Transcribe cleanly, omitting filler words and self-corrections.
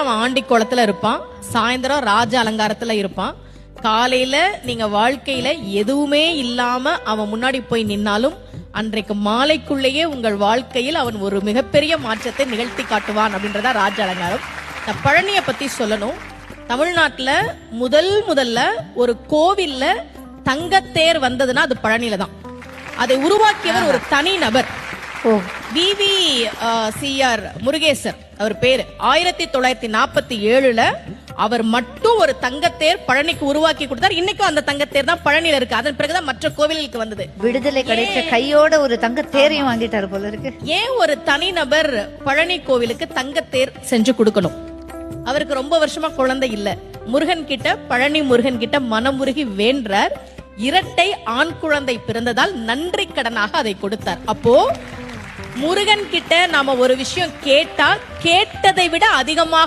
அவன் ஆண்டி கோலத்துல இருப்பான், சாயந்தரம் ராஜ அலங்காரத்துல இருப்பான். காலையில நீங்க வாழ்க்கையில எதுவுமே இல்லாம அவன் முன்னாடி போய் நின்னாலும் அன்றைக்கு மாலைக்குள்ளேயே உங்கள் வாழ்க்கையில் அவன் ஒரு மிகப்பெரிய மாற்றத்தை நிகழ்த்தி காட்டுவான் அப்படின்றதா ராஜ அலங்காரம். நான் பழனியை பத்தி சொல்லணும். தமிழ்நாட்டுல முதல்ல ஒரு கோவில்ல தங்கத்தேர் வந்ததுன்னா அது பழனியில தான். அதை உருவாக்கியவர் ஒரு தனி நபர், VVCR முருகேசர் அவர் பேரு. 1947 அவர் மட்டும் ஒரு தங்கத்தேர் பழனிக்கு உருவாக்கி கொடுத்தார். இன்னைக்கும் அந்த தங்கத்தேர் தான் பழனியில இருக்கு. அதன் பிறகுதான் மற்ற கோவிலுக்கு வந்தது. விடுதலை கிடைச்ச கையோட ஒரு தங்கத்தேரையும் வாங்கிட்டாரு போல இருக்கு. ஏன் ஒரு தனிநபர் பழனி கோவிலுக்கு தங்கத்தேர் செஞ்சு கொடுக்கணும்? அவருக்கு ரொம்ப வருஷமா குழந்தை இல்ல. முருகன் கிட்ட, பழனி முருகன் கிட்ட மனமுருகி வேண்டார். இரட்டை ஆண் குழந்தை பிறந்ததால் நன்றி கடனாக அதை கொடுத்தார். அப்போ முருகன் கிட்ட நாம ஒரு விஷயம் கேட்டா கேட்டதை விட அதிகமாக